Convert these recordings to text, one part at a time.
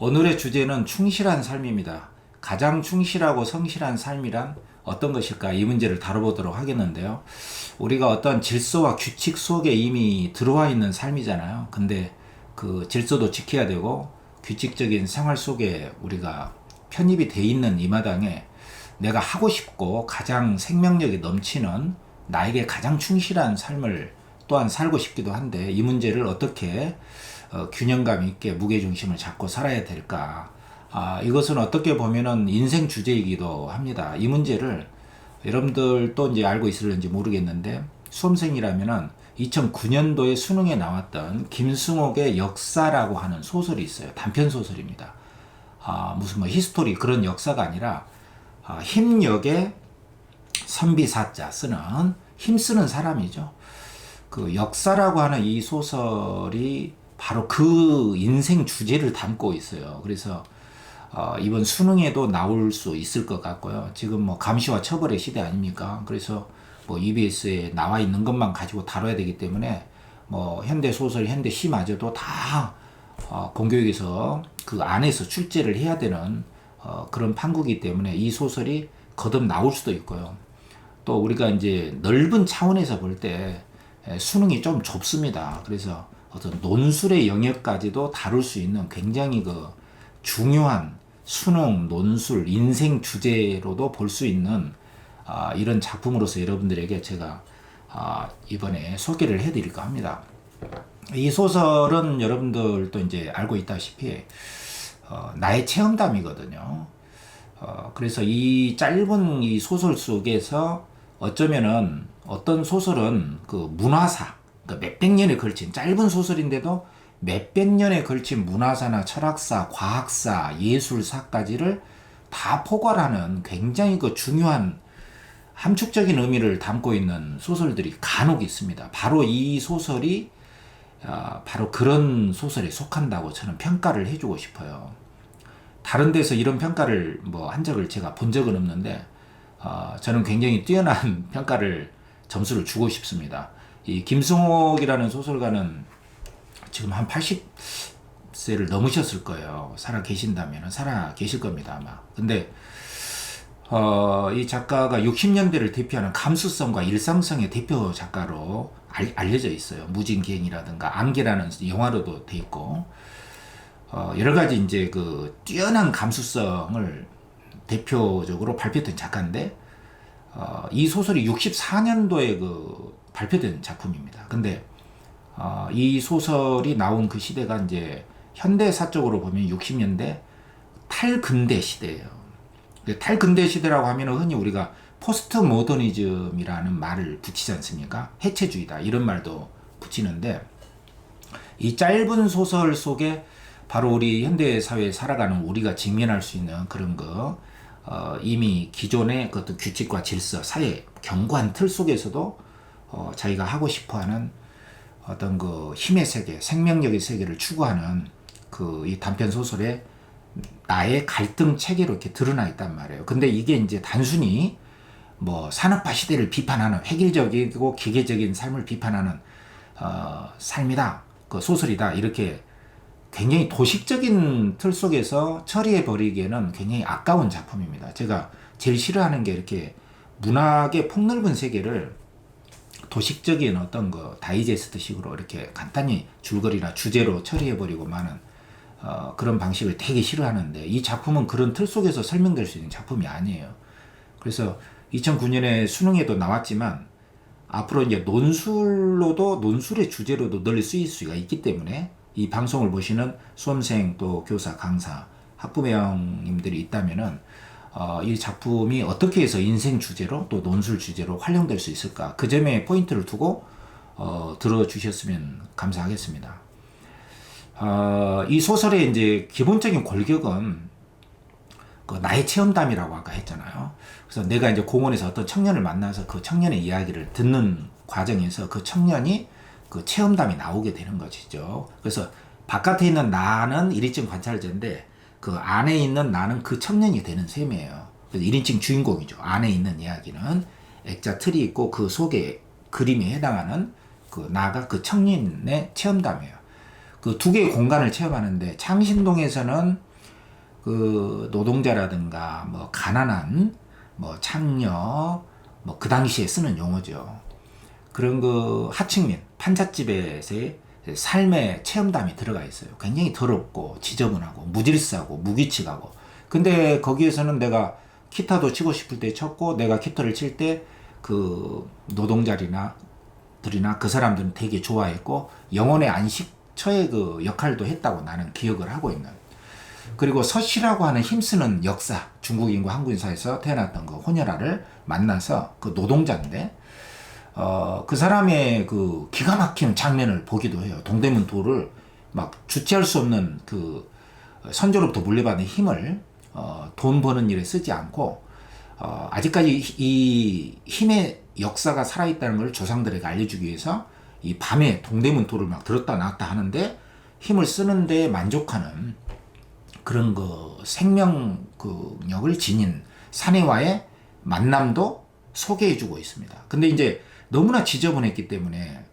오늘의 주제는 충실한 삶입니다. 가장 충실하고 성실한 삶이란 어떤 것일까? 이 문제를 다뤄보도록 하겠는데요. 우리가 어떤 질서와 규칙 속에 이미 들어와 있는 삶이잖아요. 근데 그 질서도 지켜야 되고 규칙적인 생활 속에 우리가 편입이 돼 있는 이 마당에 내가 하고 싶고 가장 생명력이 넘치는 나에게 가장 충실한 삶을 또한 살고 싶기도 한데 이 문제를 어떻게 균형감 있게 무게중심을 잡고 살아야 될까? 이것은 어떻게 보면은 인생 주제이기도 합니다. 이 문제를 여러분들도 이제 알고 있을는지 모르겠는데 수험생이라면은 2009년도에 수능에 나왔던 김승옥의 역사라고 하는 소설이 있어요. 단편 소설입니다. 무슨 뭐 히스토리 그런 역사가 아니라 힘역의 선비사자 쓰는 힘쓰는 사람이죠. 그 역사라고 하는 이 소설이 바로 그 인생 주제를 담고 있어요. 그래서 이번 수능에도 나올 수 있을 것 같고요. 지금 뭐 감시와 처벌의 시대 아닙니까? 그래서 뭐 EBS에 나와 있는 것만 가지고 다뤄야 되기 때문에 뭐 현대 소설, 현대 시마저도 다 공교육에서 그 안에서 출제를 해야 되는 그런 판국이기 때문에 이 소설이 거듭 나올 수도 있고요. 또 우리가 이제 넓은 차원에서 볼 때 수능이 좀 좁습니다. 그래서 어떤 논술의 영역까지도 다룰 수 있는 굉장히 그 중요한 수능, 논술, 인생 주제로도 볼 수 있는 이런 작품으로서 여러분들에게 제가 이번에 소개를 해드릴까 합니다. 이 소설은 여러분들도 이제 알고 있다시피 나의 체험담이거든요. 그래서 이 짧은 이 소설 속에서 어쩌면은 어떤 소설은 그 문화사, 그러니까 몇백 년에 걸친 짧은 소설인데도 몇백 년에 걸친 문화사나 철학사, 과학사, 예술사까지를 다 포괄하는 굉장히 그 중요한 함축적인 의미를 담고 있는 소설들이 간혹 있습니다. 바로 이 소설이 바로 그런 소설에 속한다고 저는 평가를 해주고 싶어요. 다른 데서 이런 평가를 뭐 한 적을 제가 본 적은 없는데 저는 굉장히 뛰어난 평가를 점수를 주고 싶습니다. 이 김승옥이라는 소설가는 지금 한 80세를 넘으셨을 거예요. 살아 계신다면 살아 계실 겁니다 아마. 근데 이 작가가 60년대를 대표하는 감수성과 일상성의 대표 작가로 알려져 있어요. 무진기행이라든가 안개라는 영화로도 돼 있고 여러 가지 이제 그 뛰어난 감수성을 대표적으로 발표했던 작가인데 이 소설이 64년도에 그 발표된 작품입니다. 근데 이 소설이 나온 그 시대가 이제 현대사적으로 보면 60년대 탈근대 시대예요. 탈근대 시대라고 하면 흔히 우리가 포스트 모더니즘이라는 말을 붙이지 않습니까? 해체주의다 이런 말도 붙이는데 이 짧은 소설 속에 바로 우리 현대사회에 살아가는 우리가 직면할 수 있는 그런 거 이미 기존의 그 어떤 규칙과 질서, 사회, 견고한 틀 속에서도 자기가 하고 싶어하는 어떤 그 힘의 세계, 생명력의 세계를 추구하는 그 이 단편 소설에 나의 갈등 체계로 이렇게 드러나 있단 말이에요. 근데 이게 이제 단순히 뭐 산업화 시대를 비판하는 획일적이고 기계적인 삶을 비판하는 삶이다, 그 소설이다 이렇게 굉장히 도식적인 틀 속에서 처리해 버리기에는 굉장히 아까운 작품입니다. 제가 제일 싫어하는 게 이렇게 문학의 폭넓은 세계를 도식적인 어떤 그 다이제스트식으로 이렇게 간단히 줄거리나 주제로 처리해 버리고 마는 그런 방식을 되게 싫어하는데 이 작품은 그런 틀 속에서 설명될 수 있는 작품이 아니에요. 그래서 2009년에 수능에도 나왔지만 앞으로 이제 논술로도 논술의 주제로도 널리 쓰일 수가 있기 때문에 이 방송을 보시는 수험생 또 교사 강사 학부모님들이 있다면은 이 작품이 어떻게 해서 인생 주제로 또 논술 주제로 활용될 수 있을까 그 점에 포인트를 두고 들어주셨으면 감사하겠습니다. 이 소설의 이제 기본적인 골격은 그 나의 체험담이라고 아까 했잖아요. 그래서 내가 이제 공원에서 어떤 청년을 만나서 그 청년의 이야기를 듣는 과정에서 그 청년이 그 체험담이 나오게 되는 것이죠. 그래서 바깥에 있는 나는 1인칭 관찰자인데 그 안에 있는 나는 그 청년이 되는 셈이에요. 그래서 1인칭 주인공이죠. 안에 있는 이야기는 액자 틀이 있고 그 속에 그림에 해당하는 그 나가 그 청년의 체험담이에요. 그 두 개의 공간을 체험하는데 창신동에서는 그 노동자라든가 뭐 가난한 뭐 창녀 뭐 그 당시에 쓰는 용어죠. 그런 그 하층민 판잣집에서의 삶의 체험담이 들어가 있어요. 굉장히 더럽고 지저분하고 무질서하고 무기칙하고. 근데 거기에서는 내가 기타도 치고 싶을 때 쳤고, 내가 기타를 칠 때 그 노동자들이나 그 사람들은 되게 좋아했고, 영혼의 안식처의 그 역할도 했다고 나는 기억을 하고 있는. 그리고 서씨라고 하는 힘쓰는 역사, 중국인과 한국인 사이에서 태어났던 그 혼혈아를 만나서, 그 노동자인데 그 사람의 그 기가 막히는 장면을 보기도 해요. 동대문 도를 막 주체할 수 없는 그 선조로부터 물려받은 힘을 돈 버는 일에 쓰지 않고, 아직까지 이 힘의 역사가 살아있다는 걸 조상들에게 알려주기 위해서 이 밤에 동대문 도를 막 들었다 놨다 하는데 힘을 쓰는데 만족하는 그런 그 생명력을 지닌 사내와의 만남도 소개해주고 있습니다. 근데 이제 너무나 지저분했기 때문에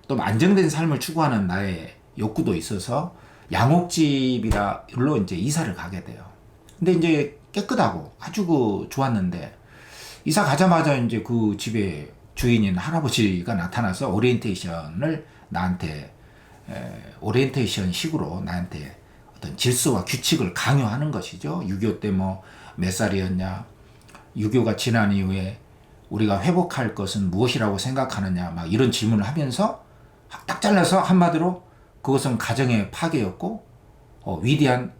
또 안정된 삶을 추구하는 나의 욕구도 있어서 양옥집이라로 이제 이사를 가게 돼요. 근데 이제 깨끗하고 아주 그 좋았는데, 이사 가자마자 이제 그 집에 주인인 할아버지가 나타나서 오리엔테이션을 나한테 오리엔테이션 식으로 나한테 어떤 질서와 규칙을 강요하는 것이죠. 6.25 때 뭐 몇 살이었냐, 6.25가 지난 이후에 우리가 회복할 것은 무엇이라고 생각하느냐, 막 이런 질문을 하면서 딱 잘라서 한마디로 그것은 가정의 파괴였고 위대한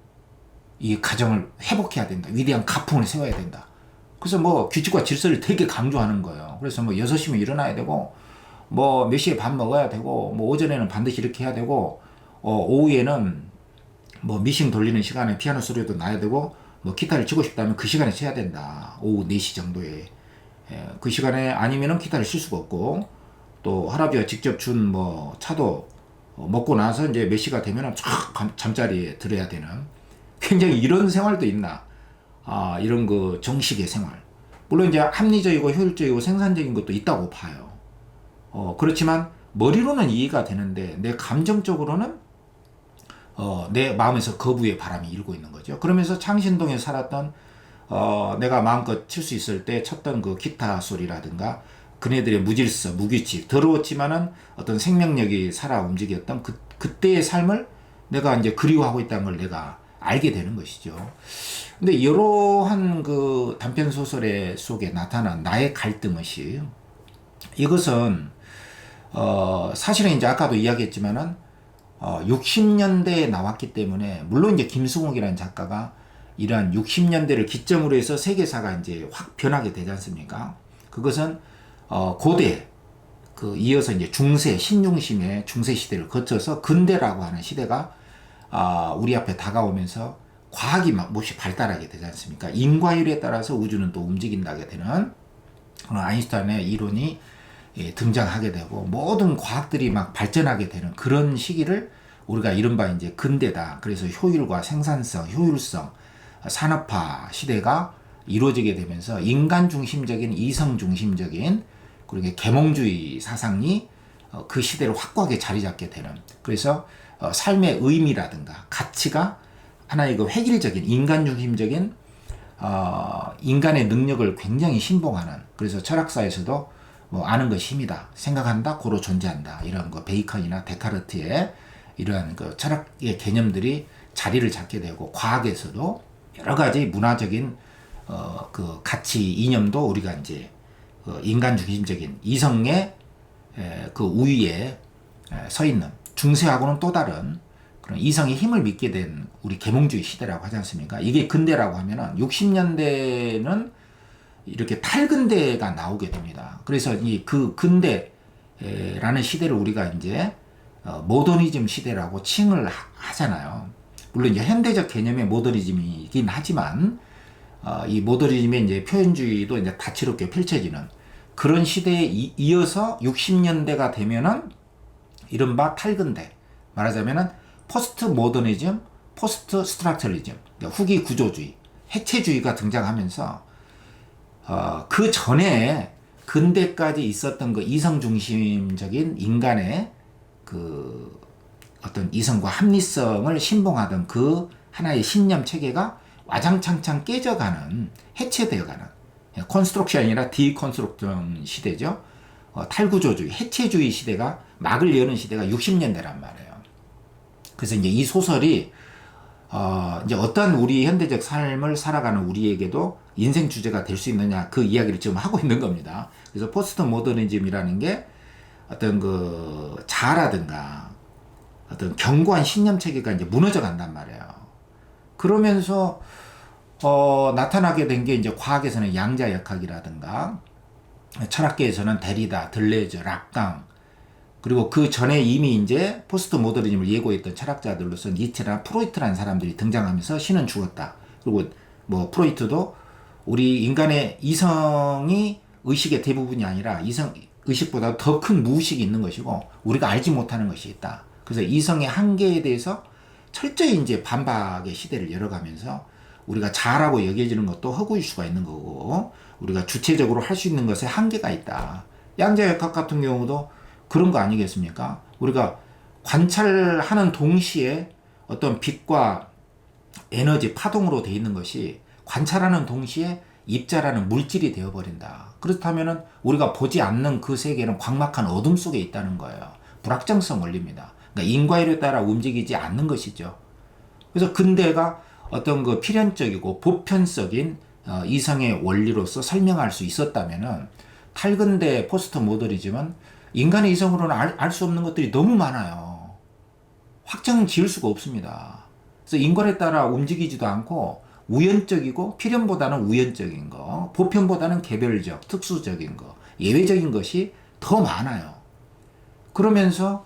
이 가정을 회복해야 된다, 위대한 가풍을 세워야 된다. 그래서 뭐 규칙과 질서를 되게 강조하는 거예요. 그래서 뭐 6시면 일어나야 되고, 뭐 몇 시에 밥 먹어야 되고, 뭐 오전에는 반드시 이렇게 해야 되고, 오후에는 뭐 미싱 돌리는 시간에 피아노 소리도 나야 되고, 뭐 기타를 치고 싶다면 그 시간에 쳐야 된다. 오후 4시 정도에. 그 시간에 아니면은 기타를 칠 수가 없고, 또 할아버지가 직접 준 뭐 차도 먹고 나서 이제 몇 시가 되면은 촥 잠자리에 들어야 되는, 굉장히 이런 생활도 있나. 이런 그 정식의 생활. 물론 이제 합리적이고 효율적이고 생산적인 것도 있다고 봐요. 그렇지만 머리로는 이해가 되는데 내 감정적으로는 내 마음에서 거부의 바람이 일고 있는 거죠. 그러면서 창신동에 살았던 내가 마음껏 칠 수 있을 때 쳤던 그 기타 소리라든가 그네들의 무질서, 무규칙, 더러웠지만은 어떤 생명력이 살아 움직였던 그때의 삶을 내가 이제 그리워하고 있다는 걸 내가 알게 되는 것이죠. 근데 이러한 그 단편 소설 속에 나타난 나의 갈등의식, 이것은 사실은 이제 아까도 이야기했지만은 60년대에 나왔기 때문에, 물론 이제 김수공이라는 작가가 이러한 60년대를 기점으로 해서 세계사가 이제 확 변하게 되지 않습니까? 그것은 고대, 그 이어서 이제 중세, 신중심의 중세 시대를 거쳐서 근대라고 하는 시대가 우리 앞에 다가오면서 과학이 몹시 발달하게 되지 않습니까? 인과율에 따라서 우주는 또 움직인다게 되는 그런 아인슈타인의 이론이 등장하게 되고, 모든 과학들이 막 발전하게 되는 그런 시기를 우리가 이른바 이제 근대다. 그래서 효율과 생산성, 효율성, 산업화 시대가 이루어지게 되면서 인간 중심적인, 이성 중심적인, 그리고 계몽주의 사상이 그 시대를 확고하게 자리 잡게 되는, 그래서 삶의 의미라든가 가치가 하나의 그 획일적인 인간 중심적인 인간의 능력을 굉장히 신봉하는, 그래서 철학사에서도 뭐 아는 것이 힘이다, 생각한다, 고로 존재한다, 이런 거 베이컨이나 데카르트의 이러한 그 철학의 개념들이 자리를 잡게 되고, 과학에서도 여러 가지 문화적인 그 가치 이념도 우리가 이제 인간 중심적인 이성의 그 우위에 서 있는, 중세하고는 또 다른 그런 이성의 힘을 믿게 된 우리 계몽주의 시대라고 하지 않습니까? 이게 근대라고 하면은 60년대는 이렇게 탈근대가 나오게 됩니다. 그래서 이 그 근대라는 시대를 우리가 이제 모더니즘 시대라고 칭을 하잖아요. 물론 이제 현대적 개념의 모더니즘이긴 하지만 이 모더니즘의 이제 표현주의도 이제 다채롭게 펼쳐지는 그런 시대에 이어서 60년대가 되면은 이른바 탈근대, 말하자면은 포스트 모더니즘, 포스트 스트럭처리즘, 그러니까 후기 구조주의, 해체주의가 등장하면서 그 전에 근대까지 있었던 그 이성 중심적인 인간의 그 어떤 이성과 합리성을 신봉하던 그 하나의 신념 체계가 와장창창 깨져가는, 해체되어가는, 컨스트럭션이 아니라 디컨스트럭션 시대죠. 탈구조주의, 해체주의 시대가 막을 여는 시대가 60년대란 말이에요. 그래서 이제 이 소설이 이제 어떤 우리 현대적 삶을 살아가는 우리에게도 인생 주제가 될 수 있느냐, 그 이야기를 지금 하고 있는 겁니다. 그래서 포스트 모더니즘이라는 게 어떤 그 자아라든가 어떤 견고한 신념 체계가 이제 무너져 간단 말이에요. 그러면서 나타나게 된 게 이제 과학에서는 양자역학이라든가 철학계에서는 데리다, 들레즈, 락강, 그리고 그 전에 이미 이제 포스트 모더니즘을 예고했던 철학자들로서 니체나 프로이트라는 사람들이 등장하면서 신은 죽었다. 그리고 뭐 프로이트도 우리 인간의 이성이 의식의 대부분이 아니라 이성 의식보다 더 큰 무의식이 있는 것이고 우리가 알지 못하는 것이 있다. 그래서 이성의 한계에 대해서 철저히 이제 반박의 시대를 열어가면서 우리가 자아라고 여겨지는 것도 허구일 수가 있는 거고 우리가 주체적으로 할 수 있는 것에 한계가 있다. 양자역학 같은 경우도 그런 거 아니겠습니까? 우리가 관찰하는 동시에 어떤 빛과 에너지, 파동으로 되어 있는 것이 관찰하는 동시에 입자라는 물질이 되어버린다. 그렇다면 우리가 보지 않는 그 세계는 광막한 어둠 속에 있다는 거예요. 불확정성 원리입니다. 그러니까 인과율에 따라 움직이지 않는 것이죠. 그래서 근대가 어떤 그 필연적이고 보편적인 이성의 원리로서 설명할 수 있었다면은 탈근대 포스트 모더니즘은 인간의 이성으로는 알 수 없는 것들이 너무 많아요. 확정 지을 수가 없습니다. 그래서 인과에 따라 움직이지도 않고 우연적이고 필연보다는 우연적인 거, 보편보다는 개별적, 특수적인 거, 예외적인 것이 더 많아요. 그러면서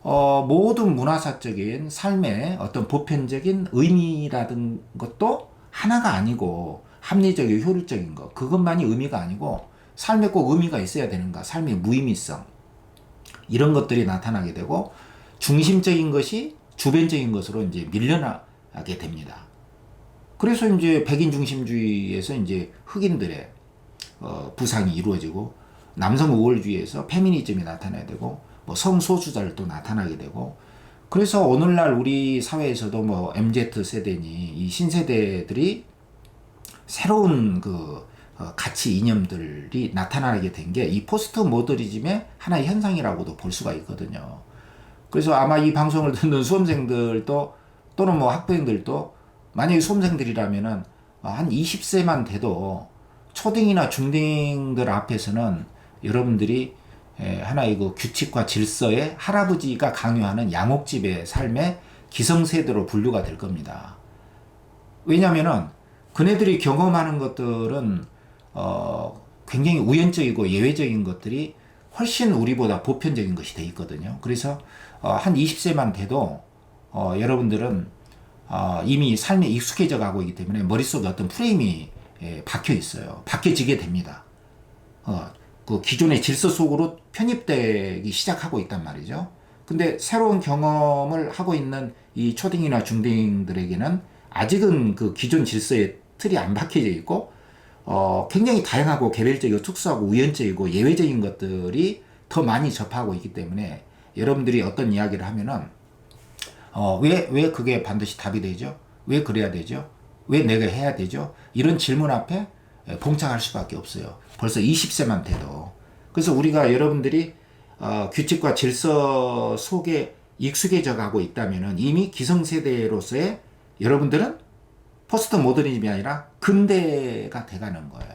모든 문화사적인 삶의 어떤 보편적인 의미라든 것도 하나가 아니고 합리적이고 효율적인 거, 그것만이 의미가 아니고 삶에 꼭 의미가 있어야 되는가, 삶의 무의미성, 이런 것들이 나타나게 되고 중심적인 것이 주변적인 것으로 이제 밀려나게 됩니다. 그래서 이제 백인 중심주의에서 이제 흑인들의 부상이 이루어지고 남성 우월주의에서 페미니즘이 나타나야 되고 뭐 성소수자를 또 나타나게 되고 그래서 오늘날 우리 사회에서도 뭐 MZ 세대니 이 신세대들이 새로운 그 가치 이념들이 나타나게 된 게 이 포스트 모더니즘의 하나의 현상이라고도 볼 수가 있거든요. 그래서 아마 이 방송을 듣는 수험생들도 또는 뭐 학부형들도 만약에 수험생들이라면은 한 20세만 돼도 초딩이나 중딩들 앞에서는 여러분들이 하나의 그 규칙과 질서의 할아버지가 강요하는 양옥집의 삶의 기성세대로 분류가 될 겁니다. 왜냐면은 그네들이 경험하는 것들은 굉장히 우연적이고 예외적인 것들이 훨씬 우리보다 보편적인 것이 돼 있거든요. 그래서 한 20세만 돼도 여러분들은 이미 삶에 익숙해져 가고 있기 때문에 머릿속에 어떤 프레임이 박혀 있어요. 박혀지게 됩니다. 그 기존의 질서 속으로 편입되기 시작하고 있단 말이죠. 근데 새로운 경험을 하고 있는 이 초딩이나 중딩들에게는 아직은 그 기존 질서의 틀이 안 박혀져 있고 굉장히 다양하고 개별적이고 특수하고 우연적이고 예외적인 것들이 더 많이 접하고 있기 때문에 여러분들이 어떤 이야기를 하면은 왜 그게 반드시 답이 되죠? 왜 그래야 되죠? 왜 내가 해야 되죠? 이런 질문 앞에 봉착할 수밖에 없어요. 벌써 20세만 돼도. 그래서 우리가 여러분들이 규칙과 질서 속에 익숙해져 가고 있다면은 이미 기성세대로서의 여러분들은 포스트 모더니즘이 아니라 근대가 돼가는 거예요.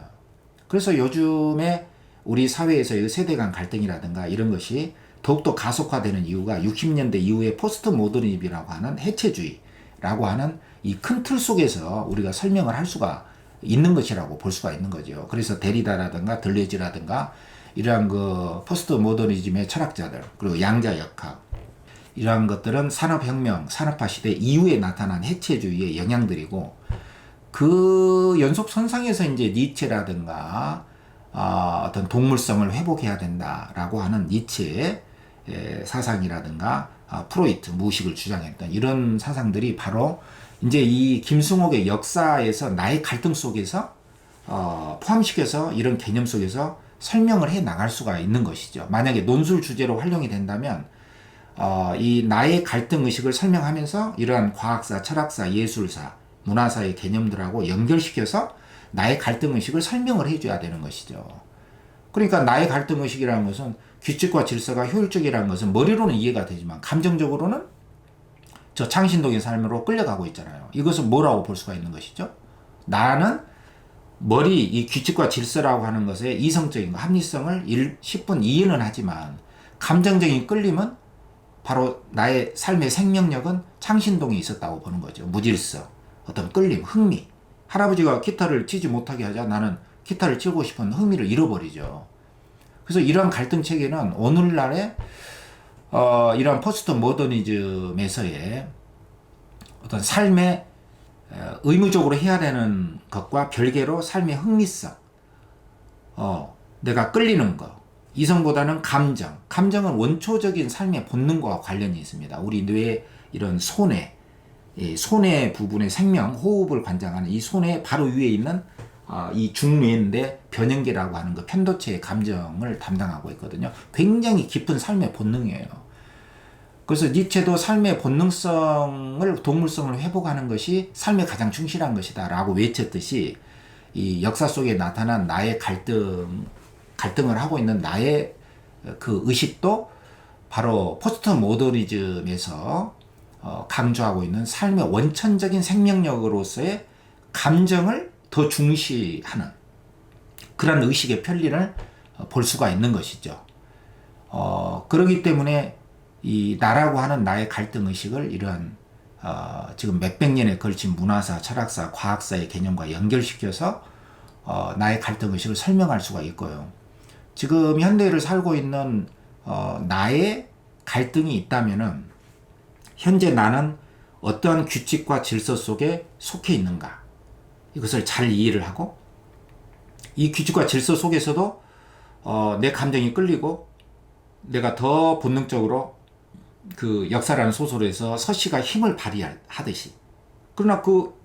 그래서 요즘에 우리 사회에서의 세대 간 갈등이라든가 이런 것이 더욱더 가속화되는 이유가 60년대 이후에 포스트 모더니즘이라고 하는 해체주의라고 하는 이 큰 틀 속에서 우리가 설명을 할 수가 있는 것이라고 볼 수가 있는 거죠. 그래서 데리다라든가 들레즈라든가 이러한 그 포스트 모더니즘의 철학자들 그리고 양자역학 이러한 것들은 산업혁명, 산업화 시대 이후에 나타난 해체주의의 영향들이고 그 연속선상에서 이제 니체라든가 어떤 동물성을 회복해야 된다라고 하는 니체의 사상이라든가 프로이트, 무의식을 주장했던 이런 사상들이 바로 이제 이 김승옥의 역사에서 나의 갈등 속에서 포함시켜서 이런 개념 속에서 설명을 해 나갈 수가 있는 것이죠. 만약에 논술 주제로 활용이 된다면 이 나의 갈등 의식을 설명하면서 이러한 과학사, 철학사, 예술사 문화사의 개념들하고 연결시켜서 나의 갈등의식을 설명을 해줘야 되는 것이죠. 그러니까 나의 갈등의식이라는 것은 규칙과 질서가 효율적이라는 것은 머리로는 이해가 되지만 감정적으로는 저 창신동의 삶으로 끌려가고 있잖아요. 이것은 뭐라고 볼 수가 있는 것이죠? 나는 이 규칙과 질서라고 하는 것의 이성적인 합리성을 10분 이해는 하지만 감정적인 끌림은 바로 나의 삶의 생명력은 창신동에 있었다고 보는 거죠. 무질서, 어떤 끌림, 흥미. 할아버지가 기타를 치지 못하게 하자 나는 기타를 치고 싶은 흥미를 잃어버리죠. 그래서 이러한 갈등 체계는 오늘날의 이러한 포스트 모더니즘에서의 어떤 삶의 의무적으로 해야 되는 것과 별개로 삶의 흥미성, 내가 끌리는 것, 이성보다는 감정은 원초적인 삶의 본능과 관련이 있습니다. 우리 뇌의 이런 손해 부분의 생명, 호흡을 관장하는 이 손해 바로 위에 있는 이 중뇌인데 변형계라고 하는 그 편도체의 감정을 담당하고 있거든요. 굉장히 깊은 삶의 본능이에요. 그래서 니체도 삶의 본능성을, 동물성을 회복하는 것이 삶에 가장 충실한 것이다 라고 외쳤듯이 이 역사 속에 나타난 나의 갈등을 하고 있는 나의 그 의식도 바로 포스트 모더니즘에서 강조하고 있는 삶의 원천적인 생명력으로서의 감정을 더 중시하는 그런 의식의 편리를 볼 수가 있는 것이죠. 그렇기 때문에 이 나라고 하는 나의 갈등의식을 이러한 지금 몇백 년에 걸친 문화사, 철학사, 과학사의 개념과 연결시켜서 나의 갈등의식을 설명할 수가 있고요. 지금 현대를 살고 있는 나의 갈등이 있다면은 현재 나는 어떠한 규칙과 질서 속에 속해 있는가, 이것을 잘 이해를 하고 이 규칙과 질서 속에서도 내 감정이 끌리고 내가 더 본능적으로 그 역사라는 소설에서 서씨가 힘을 발휘하듯이, 그러나 그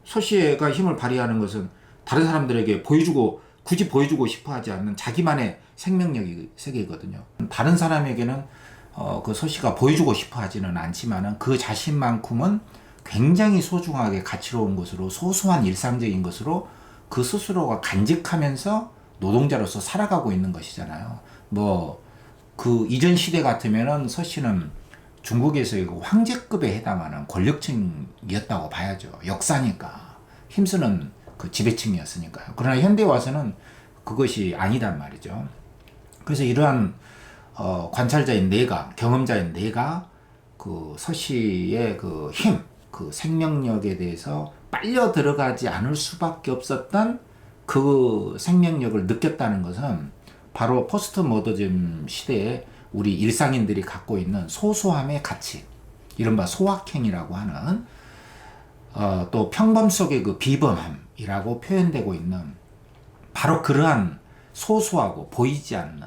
서씨가 힘을 발휘하는 것은 다른 사람들에게 굳이 보여주고 싶어 하지 않는 자기만의 생명력의 세계거든요. 다른 사람에게는 그 서씨가 보여주고 싶어 하지는 않지만은 그 자신만큼은 굉장히 소중하게 가치로운 것으로, 소소한 일상적인 것으로 그 스스로가 간직하면서 노동자로서 살아가고 있는 것이잖아요. 그 이전 시대 같으면은 서씨는 중국에서의 그 황제급에 해당하는 권력층이었다고 봐야죠. 역사니까. 힘쓰는 그 지배층이었으니까요. 그러나 현대에 와서는 그것이 아니단 말이죠. 그래서 이러한 관찰자인 내가, 경험자인 내가 그 서씨의 그 힘, 그 생명력에 대해서 빨려 들어가지 않을 수밖에 없었던 그 생명력을 느꼈다는 것은 바로 포스트 모더니즘 시대에 우리 일상인들이 갖고 있는 소소함의 가치, 이른바 소확행이라고 하는 또 평범 속의 그 비범함이라고 표현되고 있는 바로 그러한 소소하고 보이지 않는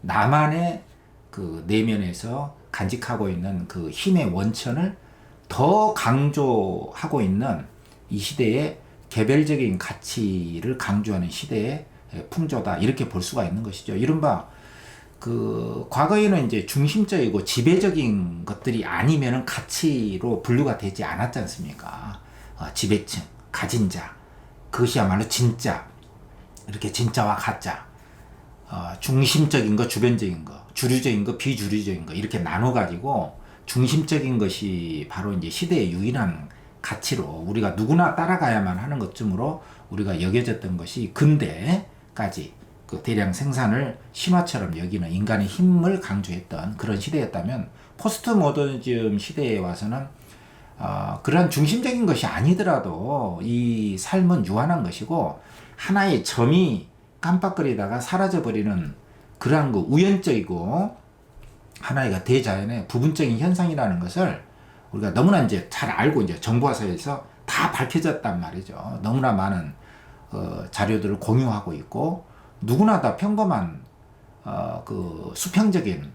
나만의 그 내면에서 간직하고 있는 그 힘의 원천을 더 강조하고 있는 이 시대의 개별적인 가치를 강조하는 시대의 풍조다, 이렇게 볼 수가 있는 것이죠. 이른바 그 과거에는 이제 중심적이고 지배적인 것들이 아니면은 가치로 분류가 되지 않았지 않습니까? 지배층, 가진 자, 그것이야말로 진짜, 이렇게 진짜와 가짜, 중심적인 거, 주변적인 거, 주류적인 거, 비주류적인 거, 이렇게 나눠가지고 중심적인 것이 바로 이제 시대의 유일한 가치로 우리가 누구나 따라가야만 하는 것쯤으로 우리가 여겨졌던 것이 근대까지 그 대량 생산을 신화처럼 여기는 인간의 힘을 강조했던 그런 시대였다면, 포스트 모더니즘 시대에 와서는 그런 중심적인 것이 아니더라도 이 삶은 유한한 것이고 하나의 점이 깜빡거리다가 사라져버리는 그러한 그 우연적이고 하나의 대자연의 부분적인 현상이라는 것을 우리가 너무나 이제 잘 알고 이제 정보화사에서 다 밝혀졌단 말이죠. 너무나 많은 자료들을 공유하고 있고 누구나 다 평범한 그 수평적인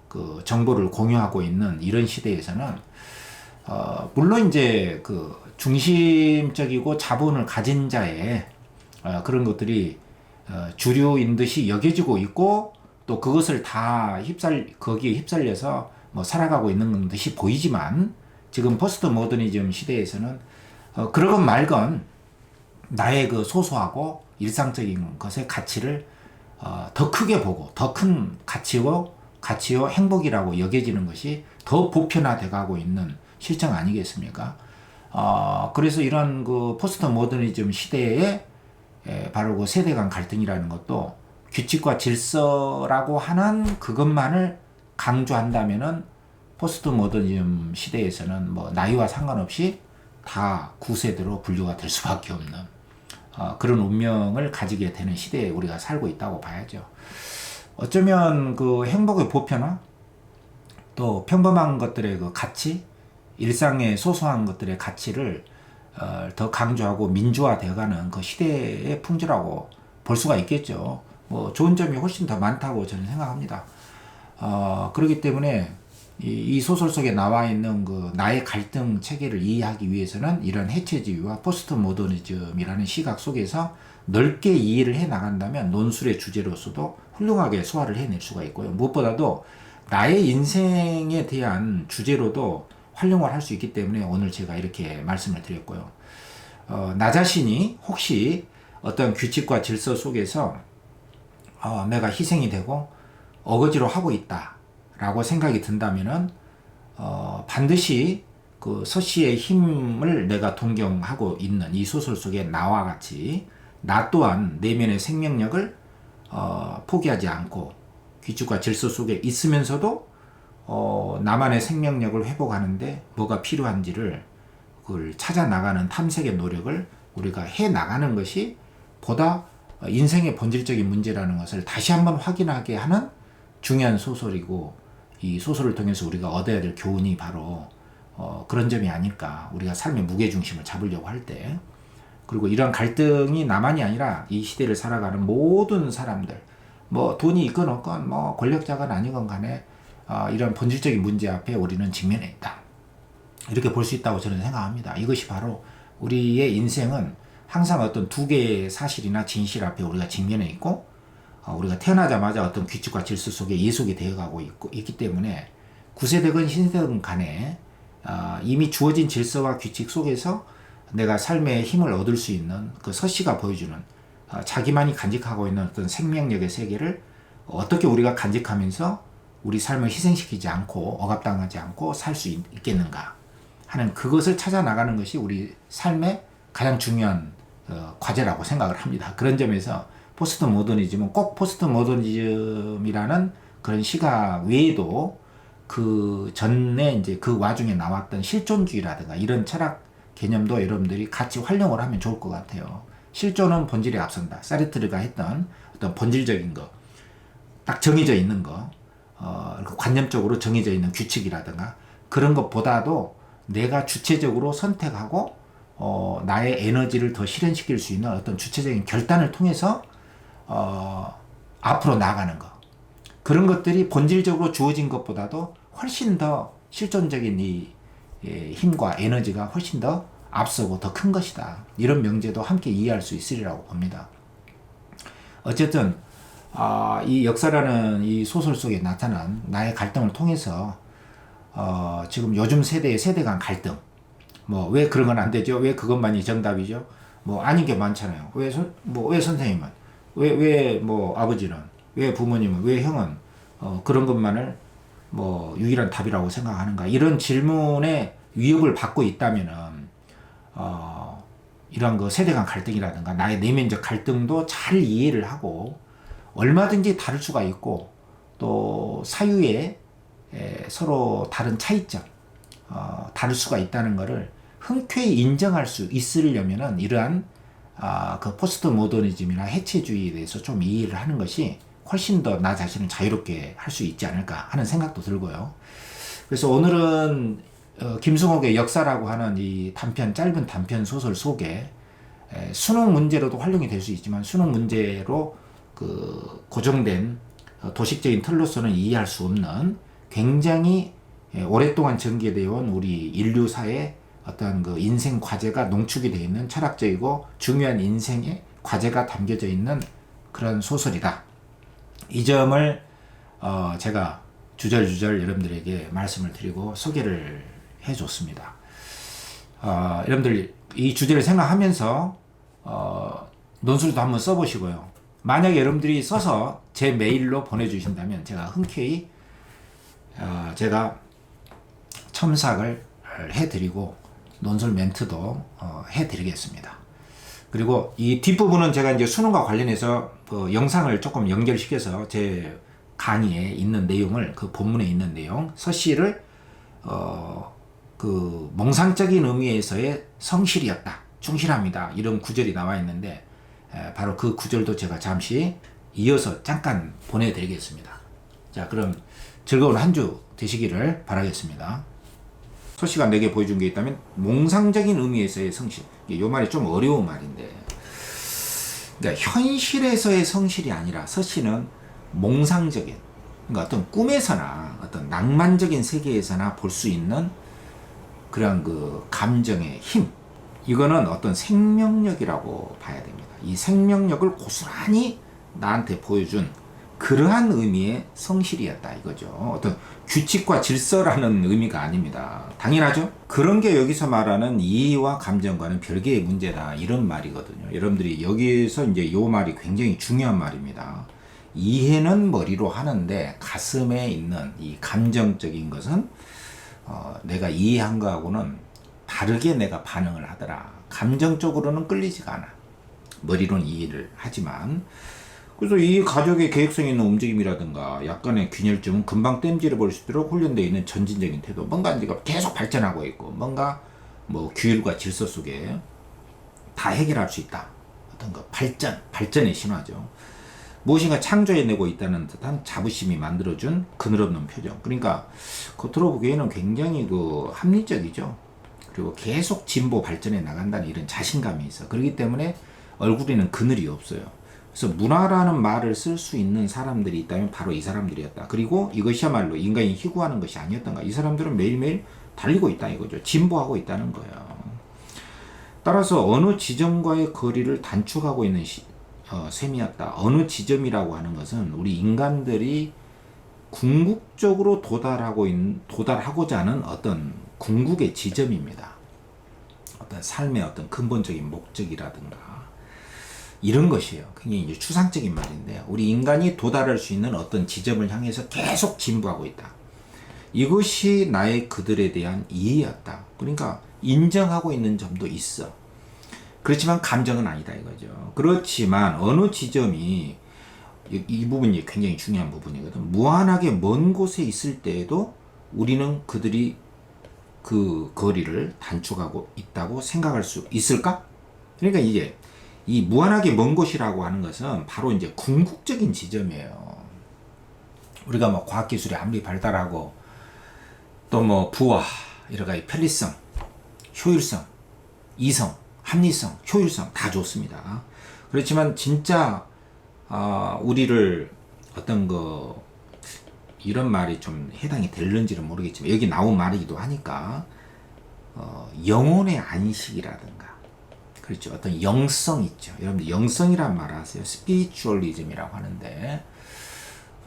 그 정보를 공유하고 있는 이런 시대에서는 물론 이제 그 중심적이고 자본을 가진 자의 그런 것들이 주류인 듯이 여겨지고 있고 또 그것을 다 거기에 휩쓸려서 뭐 살아가고 있는 듯이 보이지만, 지금 포스트 모더니즘 시대에서는 그러건 말건 나의 그 소소하고 일상적인 것의 가치를 더 크게 보고 더 큰 가치요 행복이라고 여겨지는 것이 더 보편화돼 가고 있는 실정 아니겠습니까? 그래서 이런 그 포스트 모더니즘 시대에 바로 그 세대 간 갈등이라는 것도 규칙과 질서라고 하는 그것만을 강조한다면은 포스트 모더니즘 시대에서는 뭐 나이와 상관없이 다 구세대로 분류가 될 수밖에 없는 그런 운명을 가지게 되는 시대에 우리가 살고 있다고 봐야죠. 어쩌면 그 행복의 보편화, 또 평범한 것들의 그 가치, 일상의 소소한 것들의 가치를 더 강조하고 민주화되어가는 그 시대의 풍조라고 볼 수가 있겠죠. 뭐 좋은 점이 훨씬 더 많다고 저는 생각합니다. 그렇기 때문에 이 소설 속에 나와 있는 그 나의 갈등 체계를 이해하기 위해서는 이런 해체주의와 포스트 모더니즘이라는 시각 속에서 넓게 이해를 해 나간다면 논술의 주제로서도 훌륭하게 소화를 해낼 수가 있고요. 무엇보다도 나의 인생에 대한 주제로도 활용을 할 수 있기 때문에 오늘 제가 이렇게 말씀을 드렸고요. 나 자신이 혹시 어떤 규칙과 질서 속에서 내가 희생이 되고 어거지로 하고 있다라고 생각이 든다면은 반드시 그 서씨의 힘을 내가 동경하고 있는 이 소설 속의 나와 같이 나 또한 내면의 생명력을 포기하지 않고 규칙과 질서 속에 있으면서도 나만의 생명력을 회복하는데 뭐가 필요한지를 그걸 찾아 나가는 탐색의 노력을 우리가 해 나가는 것이 보다 인생의 본질적인 문제라는 것을 다시 한번 확인하게 하는 중요한 소설이고, 이 소설을 통해서 우리가 얻어야 될 교훈이 바로 그런 점이 아닐까. 우리가 삶의 무게중심을 잡으려고 할 때, 그리고 이런 갈등이 나만이 아니라 이 시대를 살아가는 모든 사람들, 뭐 돈이 있건 없건 뭐 권력자가 아니건 간에 이런 본질적인 문제 앞에 우리는 직면해 있다, 이렇게 볼 수 있다고 저는 생각합니다. 이것이 바로 우리의 인생은 항상 어떤 두 개의 사실이나 진실 앞에 우리가 직면해 있고, 우리가 태어나자마자 어떤 규칙과 질서 속에 예속이 되어가고 있기 때문에 구세대건 신세대건 간에 이미 주어진 질서와 규칙 속에서 내가 삶의 힘을 얻을 수 있는 그 서씨가 보여주는 자기만이 간직하고 있는 어떤 생명력의 세계를 어떻게 우리가 간직하면서 우리 삶을 희생시키지 않고 억압당하지 않고 살 수 있겠는가 하는 그것을 찾아 나가는 것이 우리 삶의 가장 중요한 과제라고 생각을 합니다. 그런 점에서 포스트 모더니즘은 꼭 포스트 모더니즘이라는 그런 시각 외에도 그 전에 이제 그 와중에 나왔던 실존주의라든가 이런 철학 개념도 여러분들이 같이 활용을 하면 좋을 것 같아요. 실존은 본질에 앞선다. 사르트르가 했던 어떤 본질적인 거, 딱 정해져 있는 거, 관념적으로 정해져 있는 규칙이라든가 그런 것보다도 내가 주체적으로 선택하고 나의 에너지를 더 실현시킬 수 있는 어떤 주체적인 결단을 통해서 앞으로 나아가는 것, 그런 것들이 본질적으로 주어진 것보다도 훨씬 더 실존적인 이 힘과 에너지가 훨씬 더 앞서고 더 큰 것이다. 이런 명제도 함께 이해할 수 있으리라고 봅니다. 어쨌든 이 역사라는 이 소설 속에 나타난 나의 갈등을 통해서 지금 요즘 세대 간 갈등, 뭐 왜 그런 건 안 되죠? 왜 그것만이 정답이죠? 뭐 아닌 게 많잖아요. 왜 선생님은, 왜 뭐 아버지는, 왜 부모님은, 왜 형은 그런 것만을 뭐 유일한 답이라고 생각하는가? 이런 질문에 위협을 받고 있다면은 이런 그 세대 간 갈등이라든가 나의 내면적 갈등도 잘 이해를 하고 얼마든지 다를 수가 있고, 또 사유에 서로 다른 차이점, 다를 수가 있다는 것을 흔쾌히 인정할 수 있으려면은 이러한 그 포스트 모더니즘이나 해체주의에 대해서 좀 이해를 하는 것이 훨씬 더 나 자신을 자유롭게 할 수 있지 않을까 하는 생각도 들고요. 그래서 오늘은 김승옥의 역사라고 하는 이 짧은 단편 소설 속에 수능 문제로도 활용이 될 수 있지만 수능 문제로 그 고정된 도식적인 틀로서는 이해할 수 없는 굉장히 오랫동안 전개되어 온 우리 인류사의 어떤 그 인생 과제가 농축이 되어 있는 철학적이고 중요한 인생의 과제가 담겨져 있는 그런 소설이다. 이 점을 제가 주절주절 여러분들에게 말씀을 드리고 소개를 해줬습니다. 여러분들 이 주제를 생각하면서 논술도 한번 써보시고요. 만약에 여러분들이 써서 제 메일로 보내주신다면 제가 흔쾌히 제가 첨삭을 해드리고 논술 멘트도 해드리겠습니다. 그리고 이 뒷부분은 제가 이제 수능과 관련해서 그 영상을 조금 연결시켜서 제 강의에 있는 내용을, 그 본문에 있는 내용, 서씨를 그 몽상적인 의미에서의 성실이었다, 충실합니다, 이런 구절이 나와 있는데 바로 그 구절도 제가 잠시 이어서 잠깐 보내드리겠습니다. 자, 그럼 즐거운 한 주 되시기를 바라겠습니다. 서씨가 내게 보여준 게 있다면 몽상적인 의미에서의 성실. 이 말이 좀 어려운 말인데, 그러니까 현실에서의 성실이 아니라 서씨는 몽상적인, 그러니까 어떤 꿈에서나 어떤 낭만적인 세계에서나 볼 수 있는 그런 그 감정의 힘, 이거는 어떤 생명력이라고 봐야 됩니다. 이 생명력을 고스란히 나한테 보여준 그러한 의미의 성실이었다, 이거죠. 어떤 규칙과 질서라는 의미가 아닙니다. 당연하죠? 그런 게 여기서 말하는 이해와 감정과는 별개의 문제다, 이런 말이거든요. 여러분들이 여기서 이제 요 말이 굉장히 중요한 말입니다. 이해는 머리로 하는데 가슴에 있는 이 감정적인 것은 내가 이해한 거하고는 다르게 내가 반응을 하더라. 감정적으로는 끌리지가 않아. 머리로는 이해를 하지만. 그래서 이 가족의 계획성 있는 움직임이라든가 약간의 균열점은 금방 땜질해 볼 수 있도록 훈련되어 있는 전진적인 태도, 뭔가 이제 계속 발전하고 있고, 뭔가 뭐 규율과 질서 속에 다 해결할 수 있다, 어떤 그 발전의 신화죠. 무엇인가 창조해내고 있다는 듯한 자부심이 만들어준 그늘없는 표정. 그러니까 겉으로 보기에는 굉장히 그 합리적이죠. 그리고 계속 진보 발전해 나간다는 이런 자신감이 있어. 그렇기 때문에 얼굴에는 그늘이 없어요. 그래서 문화라는 말을 쓸 수 있는 사람들이 있다면 바로 이 사람들이었다. 그리고 이것이야말로 인간이 희구하는 것이 아니었던가. 이 사람들은 매일매일 달리고 있다, 이거죠. 진보하고 있다는 거예요. 따라서 어느 지점과의 거리를 단축하고 있는 셈이었다. 어느 지점이라고 하는 것은 우리 인간들이 궁극적으로 도달하고자 하는 어떤 궁극의 지점입니다. 어떤 삶의 어떤 근본적인 목적이라든가 이런 것이에요. 굉장히 이제 추상적인 말인데, 우리 인간이 도달할 수 있는 어떤 지점을 향해서 계속 진보하고 있다. 이것이 나의 그들에 대한 이해였다. 그러니까 인정하고 있는 점도 있어. 그렇지만 감정은 아니다, 이거죠. 그렇지만 어느 지점이, 이 부분이 굉장히 중요한 부분이거든. 무한하게 먼 곳에 있을 때에도 우리는 그들이 그 거리를 단축하고 있다고 생각할 수 있을까? 그러니까 이게 이 무한하게 먼 곳이라고 하는 것은 바로 이제 궁극적인 지점이에요. 우리가 뭐 과학기술이 아무리 발달하고 또 뭐 부와 여러 가지 편리성, 효율성, 이성, 합리성, 효율성 다 좋습니다. 그렇지만 진짜 우리를 어떤 거, 이런 말이 좀 해당이 될는지는 모르겠지만 여기 나온 말이기도 하니까 영혼의 안식이라든가, 그렇죠, 어떤 영성 있죠. 여러분들 영성이란 말 아세요? 스피리추얼리즘이라고 하는데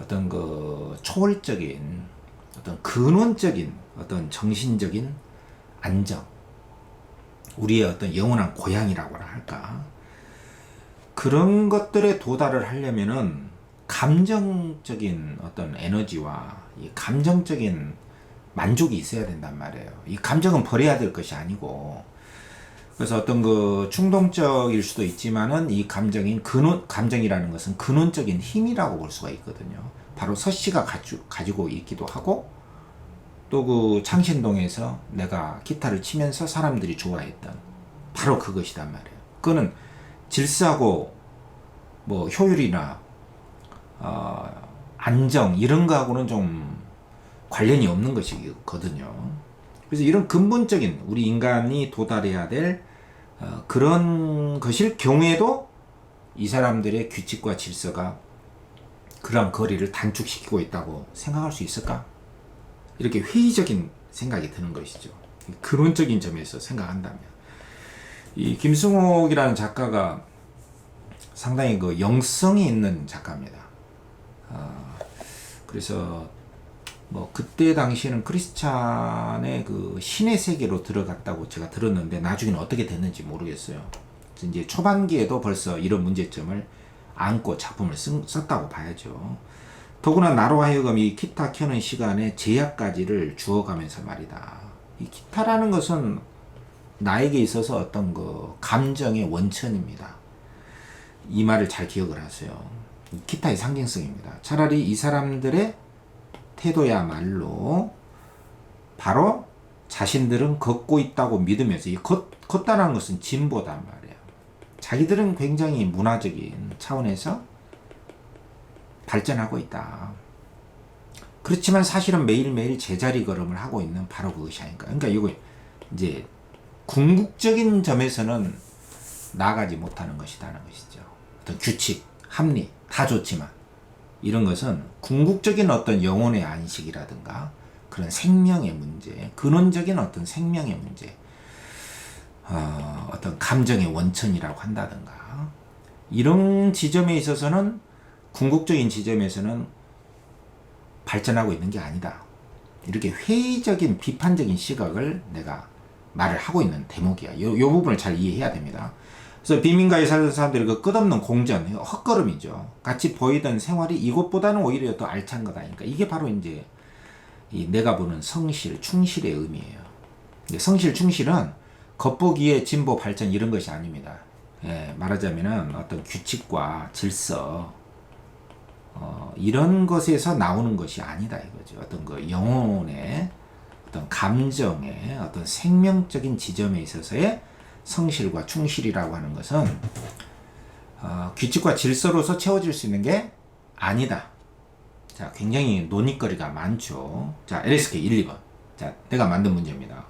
어떤 그 초월적인, 어떤 근원적인 어떤 정신적인 안정, 우리의 어떤 영원한 고향이라고나 할까, 그런 것들에 도달을 하려면은 감정적인 어떤 에너지와 이 감정적인 만족이 있어야 된단 말이에요. 이 감정은 버려야 될 것이 아니고, 그래서 어떤 그 충동적일 수도 있지만은 이 감정이라는 것은 근원적인 힘이라고 볼 수가 있거든요. 바로 서씨가 가지고 있기도 하고, 또 그 창신동에서 내가 기타를 치면서 사람들이 좋아했던 바로 그것이단 말이에요. 그거는 질서하고 뭐 효율이나 안정 이런 거하고는 좀 관련이 없는 것이거든요. 그래서 이런 근본적인 우리 인간이 도달해야 될 그런 것일 경우에도 이 사람들의 규칙과 질서가 그런 거리를 단축시키고 있다고 생각할 수 있을까? 이렇게 회의적인 생각이 드는 것이죠. 근원적인 점에서 생각한다면. 이 김승옥이라는 작가가 상당히 그 영성이 있는 작가입니다. 그래서 뭐 그때 당시에는 크리스찬의 그 신의 세계로 들어갔다고 제가 들었는데 나중에는 어떻게 됐는지 모르겠어요. 이제 초반기에도 벌써 이런 문제점을 안고 작품을 썼다고 봐야죠. 더구나 나로 하여금 이 기타 켜는 시간에 제약까지를 주어가면서 말이다. 이 기타라는 것은 나에게 있어서 어떤 그 감정의 원천입니다. 이 말을 잘 기억을 하세요. 이 기타의 상징성입니다. 차라리 이 사람들의 태도야말로 바로 자신들은 걷고 있다고 믿으면서 이 걷다라는 것은 진보단 말이에요. 자기들은 굉장히 문화적인 차원에서 발전하고 있다. 그렇지만 사실은 매일매일 제자리 걸음을 하고 있는 바로 그것이 아닌가. 그러니까 이거 이제 궁극적인 점에서는 나아가지 못하는 것이라는 것이죠. 어떤 규칙, 합리 다 좋지만 이런 것은 궁극적인 어떤 영혼의 안식이라든가 그런 생명의 문제, 근원적인 어떤 생명의 문제, 어떤 감정의 원천이라고 한다든가 이런 지점에 있어서는 궁극적인 지점에서는 발전하고 있는 게 아니다. 이렇게 회의적인 비판적인 시각을 내가 말을 하고 있는 대목이야. 요 부분을 잘 이해해야 됩니다. 그래서 빈민가에 살던 사람들이 그 끝없는 공전, 헛걸음이죠. 같이 보이던 생활이 이것보다는 오히려 더 알찬 거다니까. 이게 바로 이제 이 내가 보는 성실, 충실의 의미예요. 성실, 충실은 겉보기에 진보, 발전 이런 것이 아닙니다. 예, 말하자면은 어떤 규칙과 질서, 이런 것에서 나오는 것이 아니다 이거죠. 어떤 그 영혼의 어떤 감정의 어떤 생명적인 지점에 있어서의 성실과 충실이라고 하는 것은 규칙과 질서로서 채워질 수 있는 게 아니다. 자, 굉장히 논의거리가 많죠. 자, LSK 1, 2번. 자, 내가 만든 문제입니다.